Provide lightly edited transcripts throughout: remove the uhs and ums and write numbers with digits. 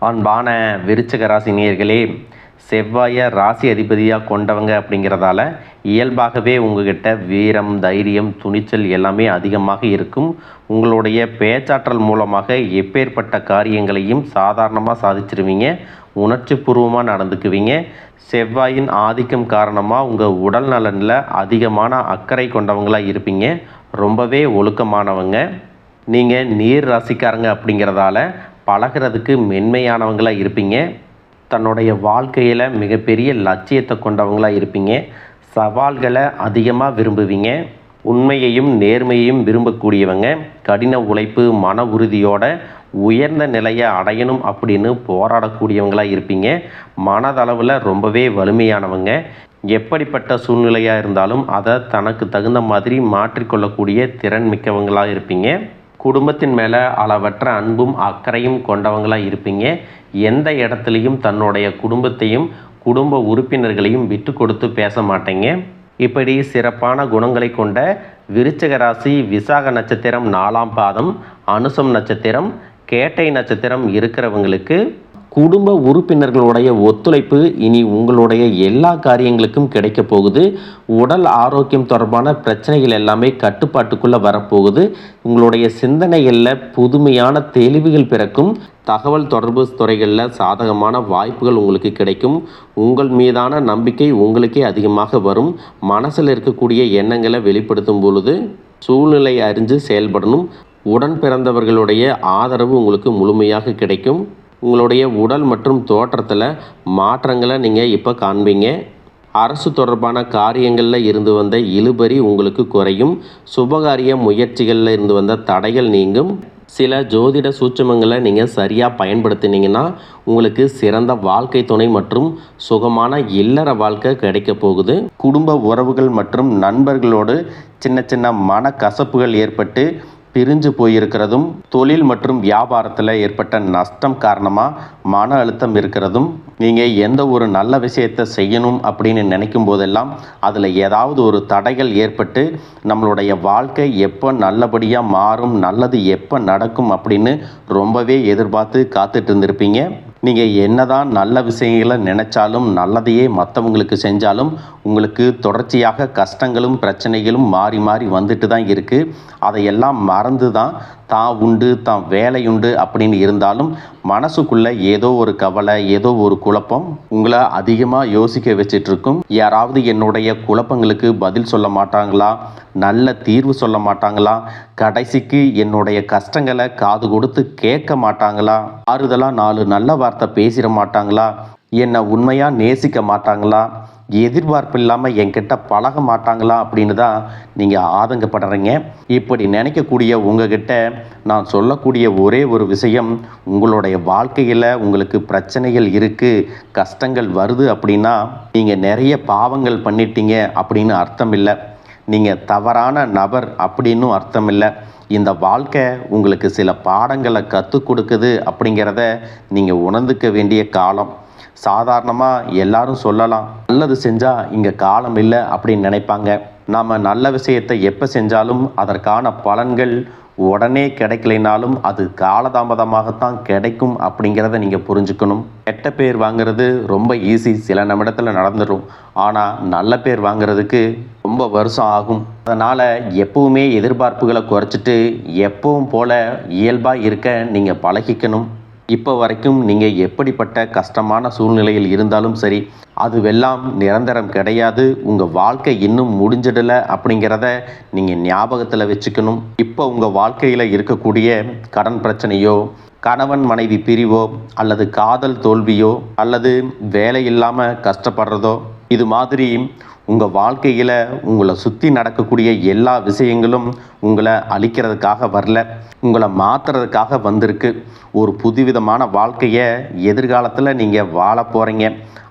அன்பான விருச்சிக ராசி நேயர்களே, செவ்வாயை ராசி அதிபதியாக கொண்டவங்க அப்படிங்கிறதால இயல்பாகவே உங்ககிட்ட வீரம், தைரியம், துணிச்சல் எல்லாமே அதிகமாக இருக்கும். உங்களுடைய பேச்சாற்றல் மூலமாக எப்பேற்பட்ட காரியங்களையும் சாதாரணமாக சாதிச்சிருவீங்க. உணர்ச்சி பூர்வமாக நடந்துக்குவீங்க. செவ்வாயின் ஆதிக்கம் காரணமாக உங்கள் உடல் நலனில் அதிகமான அக்கறை கொண்டவங்களாக இருப்பீங்க. ரொம்பவே ஒழுக்கமானவங்க. நீங்கள் நீர் ராசிக்காரங்க அப்படிங்கிறதால பழகிறதுக்கு மென்மையானவங்களாக இருப்பீங்க. தன்னுடைய வாழ்க்கையில் மிகப்பெரிய லட்சியத்தை கொண்டவங்களாக இருப்பீங்க. சவால்களை அதிகமாக விரும்புவீங்க. உண்மையையும் நேர்மையையும் விரும்பக்கூடியவங்க. கடின உழைப்பு, மன உறுதியோட உயர்ந்த நிலையை அடையணும் அப்படின்னு போராடக்கூடியவங்களாக இருப்பீங்க. மனதளவில் ரொம்பவே வலிமையானவங்க. எப்படிப்பட்ட சூழ்நிலையாக இருந்தாலும் அதை தனக்கு தகுந்த மாதிரி மாற்றிக்கொள்ளக்கூடிய திறன் மிக்கவங்களாக இருப்பீங்க. குடும்பத்தின் மேலே அளவற்ற அன்பும் அக்கறையும் கொண்டவங்களாக இருப்பீங்க. எந்த இடத்துலையும் தன்னுடைய குடும்பத்தையும் குடும்ப உறுப்பினர்களையும் விட்டு கொடுத்து பேச மாட்டீங்க. இப்படி சிறப்பான குணங்களை கொண்ட விருச்சிக ராசி விசாக நட்சத்திரம் 4ஆம் பாதம், அனுசம் நட்சத்திரம், கேட்டை நட்சத்திரம் இருக்கிறவங்களுக்கு குடும்ப உறுப்பினர்களுடைய ஒத்துழைப்பு இனி உங்களுடைய எல்லா காரியங்களுக்கும் கிடைக்க போகுது. உடல் ஆரோக்கியம் தொடர்பான பிரச்சனைகள் எல்லாமே கட்டுப்பாட்டுக்குள்ளே வரப்போகுது. உங்களுடைய சிந்தனைகளில் புதுமையான தெளிவுகள் பிறக்கும். தகவல் தொடர்பு துறைகளில் சாதகமான வாய்ப்புகள் உங்களுக்கு கிடைக்கும். உங்கள் மீதான நம்பிக்கை உங்களுக்கே அதிகமாக வரும். மனசில் இருக்கக்கூடிய எண்ணங்களை வெளிப்படுத்தும் பொழுது சூழ்நிலை அறிஞ்சு செயல்படணும். உடன் பிறந்தவர்களுடைய ஆதரவு உங்களுக்கு முழுமையாக கிடைக்கும். உங்களுடைய உடல் மற்றும் தோற்றத்தில் மாற்றங்களை நீங்கள் இப்போ காண்பீங்க. அரசு தொடர்பான காரியங்களில் இருந்து வந்த இழுபறி உங்களுக்கு குறையும். சுபகாரிய முயற்சிகளில் இருந்து வந்த தடைகள் நீங்கும். சில ஜோதிட சூட்சமங்களை நீங்கள் சரியாக பயன்படுத்தினீங்கன்னா உங்களுக்கு சிறந்த வாழ்க்கை துணை மற்றும் சுகமான இல்லற வாழ்க்கை கிடைக்க போகுது. குடும்ப உறவுகள் மற்றும் நண்பர்களோடு சின்ன சின்ன மனக்கசப்புகள் ஏற்பட்டு பிரிஞ்சு போயிருக்கிறதும், தொழில் மற்றும் வியாபாரத்தில் ஏற்பட்ட நஷ்டம் காரணமாக மன அழுத்தம் இருக்கிறதும், நீங்கள் எந்த ஒரு நல்ல விஷயத்தை செய்யணும் அப்படின்னு நினைக்கும் போதெல்லாம் அதில் ஏதாவது ஒரு தடைகள் ஏற்பட்டு நம்மளுடைய வாழ்க்கை எப்போ நல்லபடியாக மாறும், நல்லது எப்போ நடக்கும் அப்படின்னு ரொம்பவே எதிர்பார்த்து காத்துட்டு இருந்திருப்பீங்க. நீங்கள் என்னதான் நல்ல விஷயங்களை நினைச்சாலும், நல்லதையே மற்றவங்களுக்கு செஞ்சாலும் உங்களுக்கு தொடர்ச்சியாக கஷ்டங்களும் பிரச்சனைகளும் மாறி மாறி வந்துட்டு தான் இருக்குது. அதையெல்லாம் மறந்து தான் உண்டு, வேலை உண்டு அப்படின்னு இருந்தாலும் மனசுக்குள்ளே ஏதோ ஒரு கவலை, ஏதோ ஒரு குழப்பம் உங்களை அதிகமாக யோசிக்க வச்சிட்ருக்கும். யாராவது என்னுடைய குழப்பங்களுக்கு பதில் சொல்ல மாட்டாங்களா, நல்ல தீர்வு சொல்ல மாட்டாங்களா, கடைசிக்கு என்னுடைய கஷ்டங்களை காது கொடுத்து கேட்க மாட்டாங்களா, ஆறுதலாக 4 நல்ல வார்த்தை பேசிட மாட்டாங்களா, என்னை உண்மையாக நேசிக்க மாட்டாங்களா, எதிர்பார்ப்பு இல்லாமல் என்கிட்ட பழக மாட்டாங்களா அப்படின்னு தான் நீங்கள் ஆதங்கப்படுறீங்க. இப்படி நினைக்கக்கூடிய உங்ககிட்ட நான் சொல்லக்கூடிய ஒரே ஒரு விஷயம், உங்களுடைய வாழ்க்கையில் உங்களுக்கு பிரச்சனைகள் இருக்குது, கஷ்டங்கள் வருது அப்படின்னா நீங்கள் நிறைய பாவங்கள் பண்ணிட்டீங்க அப்படின்னு அர்த்தம் இல்லை. நீங்கள் தவறான நபர் அப்படின்னும் அர்த்தம் இல்லை. இந்த வாழ்க்கை உங்களுக்கு சில பாடங்களை கற்றுக் கொடுக்குது அப்படிங்கிறத நீங்கள் உணர்ந்துக்க வேண்டிய காலம். சாதாரணமாக எல்லாரும் சொல்லலாம், நல்லது செஞ்சால் இங்கே காலம் இல்லை அப்படின்னு நினைப்பாங்க. நாம் நல்ல விஷயத்தை எப்போ செஞ்சாலும் அதற்கான பலன்கள் உடனே கிடைக்கலைனாலும் அது காலதாமதமாகத்தான் கிடைக்கும் அப்படிங்கிறத நீங்கள் புரிஞ்சுக்கணும். கெட்ட பேர் வாங்கிறது ரொம்ப ஈஸி, சில நிமிடத்தில் நடந்துடும். ஆனால் நல்ல பேர் வாங்கிறதுக்கு ரொம்ப வருஷம் ஆகும். அதனால் எப்பவுமே எதிர்பார்ப்புகளை குறைச்சிட்டு எப்பவும் போல் இயல்பாக இருக்க நீங்கள் பழகிக்கணும். இப்போ வரைக்கும் நீங்கள் எப்படிப்பட்ட கஷ்டமான சூழ்நிலையில் இருந்தாலும் சரி, அதுவெல்லாம் நிரந்தரம் கிடையாது. உங்கள் வாழ்க்கை இன்னும் முடிஞ்சிடலை அப்படிங்கிறத நீங்கள் ஞாபகத்தில் வச்சுக்கணும். இப்போ உங்கள் வாழ்க்கையில் இருக்கக்கூடிய கடன் பிரச்சனையோ, கணவன் மனைவி பிரிவோ, அல்லது காதல் தோல்வியோ, அல்லது வேலை இல்லாமல் கஷ்டப்படுறதோ, இது மாதிரி உங்கள் வாழ்க்கையில் உங்களை சுற்றி நடக்கக்கூடிய எல்லா விஷயங்களும் உங்களை அழிக்கிறதுக்காக வரல, உங்களை மாற்றுறதுக்காக வந்திருக்கு. ஒரு புதுவிதமான வாழ்க்கையை எதிர்காலத்தில் நீங்கள் வாழ போகிறீங்க.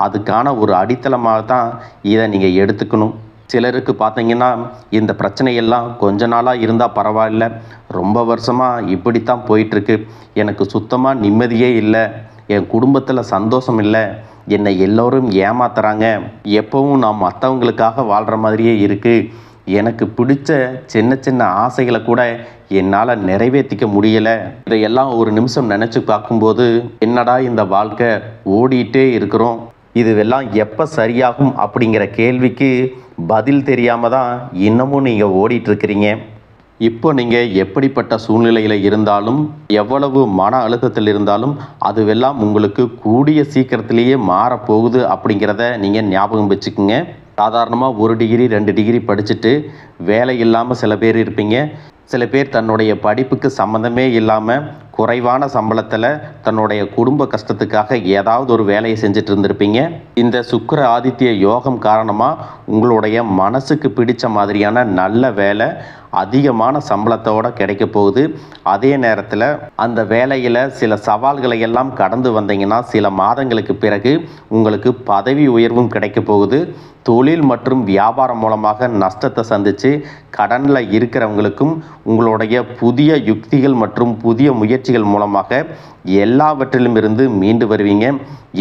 அதுக்கான ஒரு அடித்தளமாக தான் இதை நீங்கள் எடுத்துக்கணும். சிலருக்கு பார்த்தீங்கன்னா இந்த பிரச்சனையெல்லாம் கொஞ்ச நாளாக இருந்தால் பரவாயில்ல, ரொம்ப வருஷமாக இப்படித்தான் போயிட்டுருக்கு, எனக்கு சுத்தமாக நிம்மதியே இல்லை, என் குடும்பத்தில் சந்தோஷம் இல்லை, என்னை எல்லோரும் ஏமாத்துறாங்க, எப்பவும் நான் மற்றவங்களுக்காக வாழ்கிற மாதிரியே இருக்குது, எனக்கு பிடிச்ச சின்ன சின்ன ஆசைகளை கூட என்னால் நிறைவேற்றிக்க முடியலை. இதையெல்லாம் ஒரு நிமிஷம் நினச்சி பார்க்கும்போது என்னடா இந்த வாழ்க்கை ஓடிட்டே இருக்கிறோம், இதுவெல்லாம் எப்போ சரியாகும் அப்படிங்கிற கேள்விக்கு பதில் தெரியாமல் தான் இன்னமும் நீங்கள் ஓடிட்டுருக்கிறீங்க. இப்போ நீங்கள் எப்படிப்பட்ட சூழ்நிலையில் இருந்தாலும், எவ்வளவு மன அழுத்தத்தில் இருந்தாலும் அதுவெல்லாம் உங்களுக்கு கூடிய சீக்கிரத்திலேயே மாறப்போகுது அப்படிங்கிறத நீங்கள் ஞாபகம் வச்சுக்குங்க. சாதாரணமாக 1 டிகிரி 2 டிகிரி படிச்சுட்டு வேலை இல்லாமல் சில பேர் இருப்பீங்க. சில பேர் தன்னுடைய படிப்புக்கு சம்மந்தமே இல்லாமல் குறைவான சம்பளத்தில் தன்னுடைய குடும்ப கஷ்டத்துக்காக ஏதாவது ஒரு வேலையை செஞ்சுட்டு இருந்திருப்பீங்க. இந்த சுக்கிர ஆதித்ய யோகம் காரணமாக உங்களுடைய மனசுக்கு பிடிச்ச மாதிரியான நல்ல வேலை அதிகமான சம்பளத்தோடு கிடைக்க போகுது. அதே நேரத்தில் அந்த வேலையில் சில சவால்களை எல்லாம் கடந்து வந்தீங்கன்னா சில மாதங்களுக்கு பிறகு உங்களுக்கு பதவி உயர்வும் கிடைக்க போகுது. தொழில் மற்றும் வியாபாரம் மூலமாக நஷ்டத்தை சந்தித்து கடனில் இருக்கிறவங்களுக்கும் உங்களுடைய புதிய யுக்திகள் மற்றும் புதிய முயற்சிகள் மூலமாக எல்லாவற்றிலும் இருந்து மீண்டு வருவீங்க.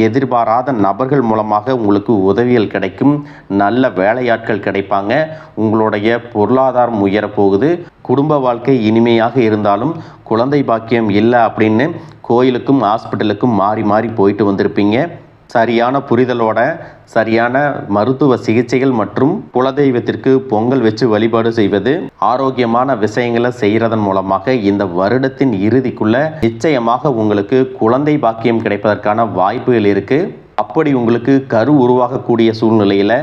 எதிர்பாராத நபர்கள் மூலமாக உங்களுக்கு உதவிகள் கிடைக்கும். நல்ல வேலையாட்கள் கிடைப்பாங்க. உங்களுடைய பொருளாதாரம் உயரப்போகுது. குடும்ப வாழ்க்கை இனிமையாக இருந்தாலும் குழந்தை பாக்கியம் இல்லை அப்படின்னு கோயிலுக்கும் ஹாஸ்பிட்டலுக்கும் மாறி மாறி போயிட்டு வந்திருப்பீங்க. சரியான புரிதலோட சரியான மருத்துவ சிகிச்சைகள் மற்றும் குலதெய்வத்திற்கு பொங்கல் வச்சு வழிபாடு செய்வது, ஆரோக்கியமான விஷயங்களை செய்கிறதன் மூலமாக இந்த வருடத்தின் இறுதிக்குள்ள நிச்சயமாக உங்களுக்கு குழந்தை பாக்கியம் கிடைப்பதற்கான வாய்ப்புகள் இருக்கு. அப்படி உங்களுக்கு கரு உருவாகக்கூடிய சூழ்நிலையில்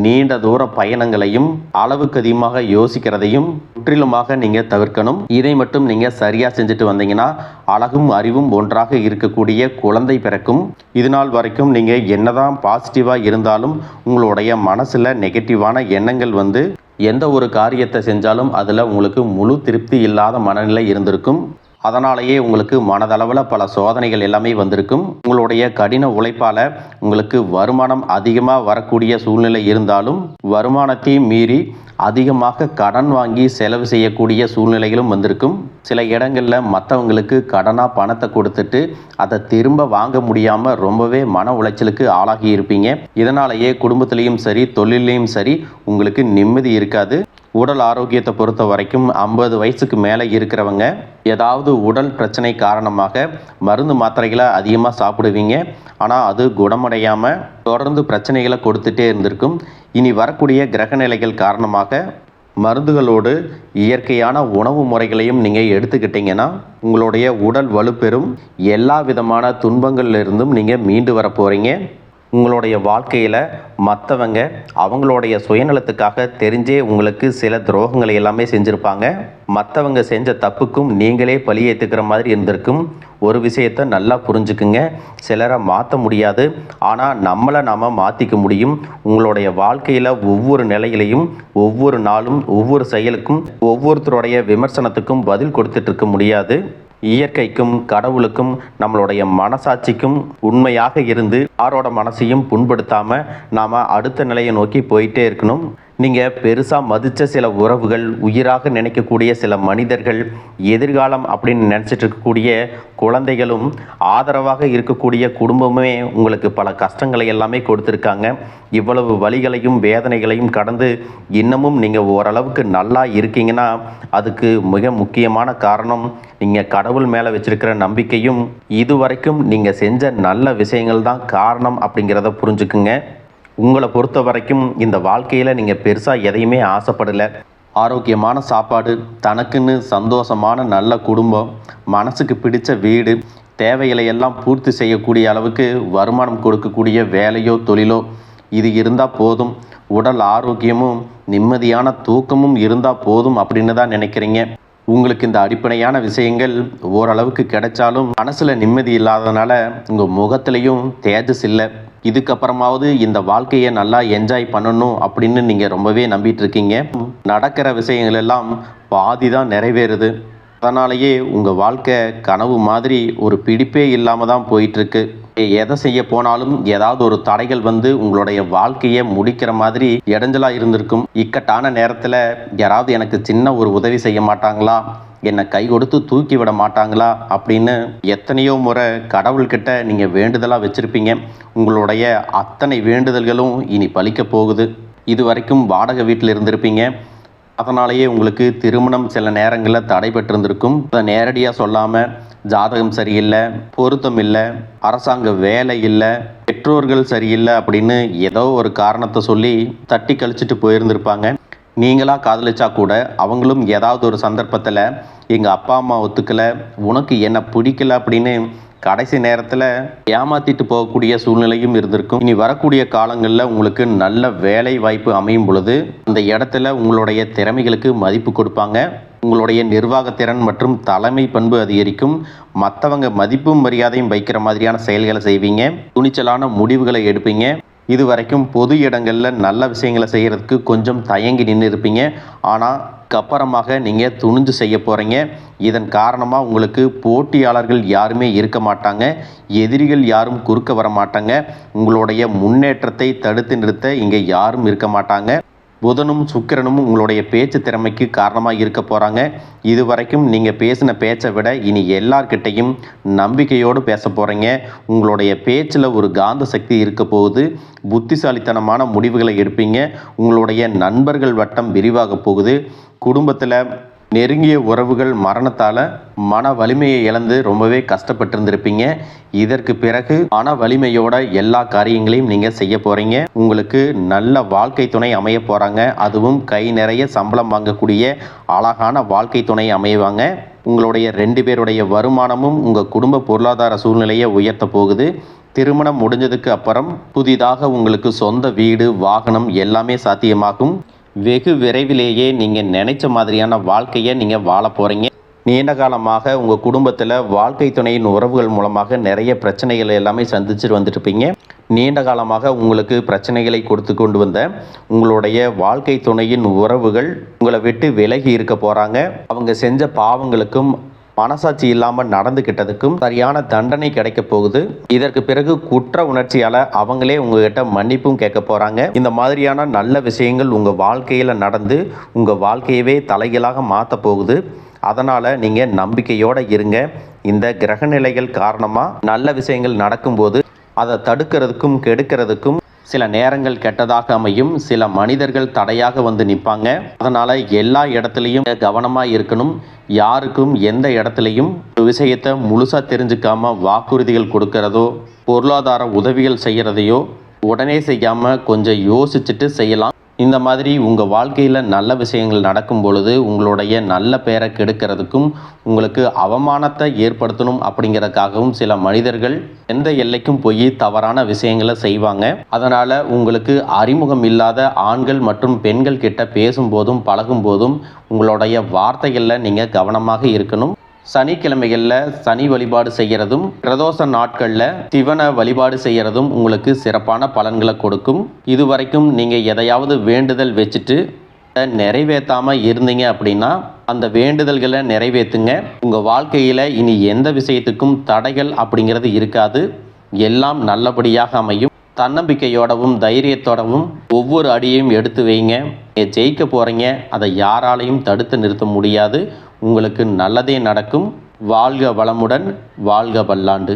நீண்ட தூர பயணங்களையும் அளவுக்கு அதிகமாக யோசிக்கிறதையும் முற்றிலுமாக நீங்கள் தவிர்க்கணும். இதை மட்டும் நீங்கள் சரியாக செஞ்சுட்டு வந்தீங்கன்னா அழகும் அறிவும் ஒன்றாக இருக்கக்கூடிய குழந்தை பிறக்கும். இது நாள் வரைக்கும் நீங்கள் என்னதான் பாசிட்டிவாக இருந்தாலும் உங்களுடைய மனசில் நெகட்டிவான எண்ணங்கள் வந்து எந்த ஒரு காரியத்தை செஞ்சாலும் அதில் உங்களுக்கு முழு திருப்தி இல்லாத மனநிலை இருந்திருக்கும். அதனாலேயே உங்களுக்கு மனதளவில் பல சோதனைகள் எல்லாமே வந்திருக்கும். உங்களுடைய கடின உழைப்பால் உங்களுக்கு வருமானம் அதிகமாக வரக்கூடிய சூழ்நிலை இருந்தாலும் வருமானத்தையும் மீறி அதிகமாக கடன் வாங்கி செலவு செய்யக்கூடிய சூழ்நிலைகளும் வந்திருக்கும். சில இடங்களில் மற்றவங்களுக்கு கடனாக பணத்தை கொடுத்துட்டு அதை திரும்ப வாங்க முடியாமல் ரொம்பவே மன உளைச்சலுக்கு ஆளாகி இருப்பீங்க. இதனாலேயே குடும்பத்திலையும் சரி தொழிலையும் சரி உங்களுக்கு நிம்மதி இருக்காது. உடல் ஆரோக்கியத்தை பொறுத்த வரைக்கும் 50 வயசுக்கு மேலே இருக்கிறவங்க ஏதாவது உடல் பிரச்சனை காரணமாக மருந்து மாத்திரைகளை அதிகமாக சாப்பிடுவீங்க. ஆனால் அது குணமடையாமல் தொடர்ந்து பிரச்சனைகளை கொடுத்துட்டே இருந்திருக்கும். இனி வரக்கூடிய கிரகநிலைகள் காரணமாக மருந்துகளோடு இயற்கையான உணவு முறைகளையும் நீங்கள் எடுத்துக்கிட்டிங்கன்னா உங்களுடைய உடல் வலுப்பெறும். எல்லா விதமான துன்பங்கள்லேருந்தும் நீங்கள் மீண்டு வர போகிறீங்க. உங்களுடைய வாழ்க்கையில் மற்றவங்க அவங்களுடைய சுயநலத்துக்காக தெரிஞ்சே உங்களுக்கு சில துரோகங்களை எல்லாமே செஞ்சுருப்பாங்க. மற்றவங்க செஞ்ச தப்புக்கும் நீங்களே பழி ஏற்றுக்கிற மாதிரி இருந்திருக்கும். ஒரு விஷயத்தை நல்லா புரிஞ்சுக்குங்க, சிலரை மாற்ற முடியாது, ஆனால் நம்மளை நாம் மாற்றிக்க முடியும். உங்களுடைய வாழ்க்கையில் ஒவ்வொரு நிலையிலையும் ஒவ்வொரு நாளும் ஒவ்வொரு செயலுக்கும் ஒவ்வொருத்தருடைய விமர்சனத்துக்கும் பதில் கொடுத்துட்டு இருக்க முடியாது. இயற்கைக்கும் கடவுளுக்கும் நம்மளுடைய மனசாட்சிக்கும் உண்மையாக இருந்து யாரோட மனசையும் புண்படுத்தாமல் நாம் அடுத்த நிலையை நோக்கி போயிட்டே இருக்கணும். நீங்கள் பெருசாக மதித்த சில உறவுகள், உயிராக நினைக்கக்கூடிய சில மனிதர்கள், எதிர்காலம் அப்படின்னு நினச்சிட்டு இருக்கக்கூடிய குழந்தைகளும், ஆதரவாக இருக்கக்கூடிய குடும்பமே உங்களுக்கு பல கஷ்டங்களை எல்லாமே கொடுத்துருக்காங்க. இவ்வளவு வலிகளையும் வேதனைகளையும் கடந்து இன்னமும் நீங்கள் ஓரளவுக்கு நல்லா இருக்கீங்கன்னா அதுக்கு மிக முக்கியமான காரணம் நீங்கள் கடவுள் மேலே வச்சிருக்கிற நம்பிக்கையும் இதுவரைக்கும் நீங்கள் செஞ்ச நல்ல விஷயங்கள் தான் காரணம் அப்படிங்கிறத புரிஞ்சுக்குங்க. உங்களை பொறுத்த வரைக்கும் இந்த வாழ்க்கையில் நீங்கள் பெருசாக எதையுமே ஆசைப்படலை. ஆரோக்கியமான சாப்பாடு, தனக்குன்னு சந்தோஷமான நல்ல குடும்பம், மனசுக்கு பிடிச்ச வீடு, தேவைகளை எல்லாம் பூர்த்தி செய்யக்கூடிய அளவுக்கு வருமானம் கொடுக்கக்கூடிய வேலையோ தொழிலோ இது இருந்தால் போதும். உடல் ஆரோக்கியமும் நிம்மதியான தூக்கமும் இருந்தால் போதும் அப்படின்னு தான் நினைக்கிறீங்க. உங்களுக்கு இந்த அடிப்படையான விஷயங்கள் ஓரளவுக்கு கிடைச்சாலும் மனசில் நிம்மதி இல்லாதனால உங்கள் முகத்திலையும் தேஜஸ் இல்லை. இதுக்கப்புறமாவது இந்த வாழ்க்கையை நல்லா என்ஜாய் பண்ணணும் அப்படின்னு நீங்கள் ரொம்பவே நம்பிட்டு இருக்கீங்க. நடக்கிற விஷயங்கள் எல்லாம் பாதி தான் நிறைவேறுது. அதனாலேயே உங்கள் வாழ்க்கை கனவு மாதிரி ஒரு பிடிப்பே இல்லாமல் தான் போயிட்டுருக்கு. எதை செய்ய போனாலும் ஏதாவது ஒரு தடைகள் வந்து உங்களுடைய வாழ்க்கையை முடிக்கிற மாதிரி இடைஞ்சலாக இருந்திருக்கும். இக்கட்டான நேரத்தில் யாராவது எனக்கு சின்ன ஒரு உதவி செய்ய மாட்டாங்களா, என்னை கை கொடுத்து தூக்கி விட மாட்டாங்களா அப்படின்னு எத்தனையோ முறை கடவுள்கிட்ட நீங்கள் வேண்டுதலாக வச்சுருப்பீங்க. உங்களுடைய அத்தனை வேண்டுதல்களும் இனி பலிக்க போகுது. இது வரைக்கும் வாடகை வீட்டில் இருந்திருப்பீங்க. அதனாலேயே உங்களுக்கு திருமணம் சில நேரங்களில் தடைபட்டிருந்திருக்கும். அதை நேரடியாக சொல்லாமல் ஜாதகம் சரியில்லை, பொருத்தம் இல்லை, அரசாங்க வேலை இல்லை, பெற்றோர்கள் சரியில்லை அப்படின்னு ஏதோ ஒரு காரணத்தை சொல்லி தட்டி கழிச்சிட்டு போயிருந்திருப்பாங்க. நீங்களாக காதலிச்சா கூட அவங்களும் ஏதாவது ஒரு சந்தர்ப்பத்தில் எங்கள் அப்பா அம்மா ஒத்துக்கலை, உனக்கு என்ன பிடிக்கல அப்படின்னு கடைசி நேரத்தில் ஏமாற்றிட்டு போகக்கூடிய சூழ்நிலையும் இருந்திருக்கும். இனி வரக்கூடிய காலங்களில் உங்களுக்கு நல்ல வேலை வாய்ப்பு அமையும் பொழுது அந்த இடத்துல உங்களுடைய திறமைகளுக்கு மதிப்பு கொடுப்பாங்க. உங்களுடைய நிர்வாகத்திறன் மற்றும் தலைமை பண்பு அதிகரிக்கும். மற்றவங்க மதிப்பும் மரியாதையும் வைக்கிற மாதிரியான செயல்களை செய்வீங்க. துணிச்சலான முடிவுகளை எடுப்பீங்க. இது வரைக்கும் பொது இடங்களில் நல்ல விஷயங்களை செய்கிறதுக்கு கொஞ்சம் தயங்கி நின்று இருப்பீங்க. ஆனால் அப்புறமாக நீங்கள் துணிஞ்சு செய்ய போகிறீங்க. இதன் காரணமாக உங்களுக்கு போட்டியாளர்கள் யாருமே இருக்க மாட்டாங்க, எதிரிகள் யாரும் குறுக்க வர மாட்டாங்க. உங்களுடைய முன்னேற்றத்தை தடுத்து நிறுத்த இங்கே யாரும் இருக்க மாட்டாங்க. புதனும் சுக்கிரனும் உங்களுடைய பேச்சு திறமைக்கு காரணமாக இருக்க போகிறாங்க. இது வரைக்கும் நீங்கள் பேசின பேச்சை விட இனி எல்லார்கிட்டையும் நம்பிக்கையோடு பேச போகிறீங்க. உங்களுடைய பேச்சில் ஒரு காந்த சக்தி இருக்க போகுது. புத்திசாலித்தனமான முடிவுகளை எடுப்பீங்க. உங்களுடைய நண்பர்கள் வட்டம் விரிவாக போகுது. குடும்பத்தில் நெருங்கிய உறவுகள் மரணத்தால் மன வலிமையை இழந்து ரொம்பவே கஷ்டப்பட்டிருந்திருப்பீங்க. இதற்கு பிறகு மன வலிமையோட எல்லா காரியங்களையும் நீங்கள் செய்ய போகிறீங்க. உங்களுக்கு நல்ல வாழ்க்கை துணை அமைய போகிறாங்க. அதுவும் கை நிறைய சம்பளம் வாங்கக்கூடிய அழகான வாழ்க்கை துணை அமைவாங்க. உங்களுடைய 2 பேருடைய வருமானமும் உங்கள் குடும்ப பொருளாதார சூழ்நிலையை உயர்த்த போகுது. திருமணம் முடிஞ்சதுக்கு அப்புறம் புதிதாக உங்களுக்கு சொந்த வீடு, வாகனம் எல்லாமே சாத்தியமாகும். வெகு விரைவிலேயே நீங்கள் நினைச்ச மாதிரியான வாழ்க்கையை நீங்கள் வாழ போகிறீங்க. நீண்ட காலமாக உங்கள் குடும்பத்தில் வாழ்க்கை துணையின் உறவுகள் மூலமாக நிறைய பிரச்சனைகள் எல்லாமே சந்திச்சுட்டு வந்துட்டுருப்பீங்க. நீண்ட காலமாக உங்களுக்கு பிரச்சனைகளை கொடுத்து கொண்டு வந்த உங்களுடைய வாழ்க்கை துணையின் உறவுகள் உங்களை விட்டு விலகி இருக்க போகிறாங்க. அவங்க செஞ்ச பாவங்களுக்கும் மனசாட்சி இல்லாமல் நடந்துக்கிட்டதுக்கும் சரியான தண்டனை கிடைக்க போகுது. இதற்கு பிறகு குற்ற உணர்ச்சியால் அவங்களே உங்ககிட்ட மன்னிப்பும் கேட்க போகிறாங்க. இந்த மாதிரியான நல்ல விஷயங்கள் உங்கள் வாழ்க்கையில் நடந்து உங்கள் வாழ்க்கையவே தலைகீழாக மாற்ற போகுது. அதனால் நீங்கள் நம்பிக்கையோடு இருங்க. இந்த கிரகநிலைகள் காரணமாக நல்ல விஷயங்கள் நடக்கும்போது அதை தடுக்கிறதுக்கும் கெடுக்கிறதுக்கும் சில நேரங்கள் கெட்டதாக அமையும். சில மனிதர்கள் தடையாக வந்து நிற்பாங்க. அதனால் எல்லா இடத்துலையும் கவனமாக இருக்கணும். யாருக்கும் எந்த இடத்துலையும் ஒரு விஷயத்தை முழுசாக தெரிஞ்சுக்காம வாக்குறுதிகள் கொடுக்கறதோ பொருளாதார உதவிகள் செய்கிறதையோ உடனே செய்யாமல் கொஞ்சம் யோசிச்சுட்டு செய்யலாம். இந்த மாதிரி உங்கள் வாழ்க்கையில் நல்ல விஷயங்கள் நடக்கும் பொழுது உங்களுடைய நல்ல பேரை கெடுக்கிறதுக்கும் உங்களுக்கு அவமானத்தை ஏற்படுத்தணும் அப்படிங்கிறதுக்காகவும் சில மனிதர்கள் எந்த எல்லைக்கும் போய் தவறான விஷயங்களை செய்வாங்க. அதனால் உங்களுக்கு அறிமுகம் இல்லாத ஆண்கள் மற்றும் பெண்கள் கிட்ட பேசும்போதும் பழகும்போதும் உங்களுடைய வார்த்தைகளில் நீங்கள் கவனமாக இருக்கணும். சனிக்கிழமைகளில் சனி வழிபாடு செய்கிறதும் பிரதோஷ நாட்களில் சிவனை வழிபாடு செய்கிறதும் உங்களுக்கு சிறப்பான பலன்களை கொடுக்கும். இதுவரைக்கும் நீங்கள் எதையாவது வேண்டுதல் வச்சுட்டு நிறைவேற்றாமல் இருந்தீங்க அப்படின்னா அந்த வேண்டுதல்களை நிறைவேற்றுங்க. உங்கள் வாழ்க்கையில் இனி எந்த விஷயத்துக்கும் தடைகள் அப்படிங்கிறது இருக்காது. எல்லாம் நல்லபடியாக அமையும். தன்னம்பிக்கையோடவும் தைரியத்தோடவும் ஒவ்வொரு அடியையும் எடுத்து வைங்க. ஜெயிக்க போகிறீங்க. அதை யாராலையும் தடுத்து நிறுத்த முடியாது. உங்களுக்கு நல்லதே நடக்கும். வாழ்க வளமுடன், வாழ்க பல்லாண்டு.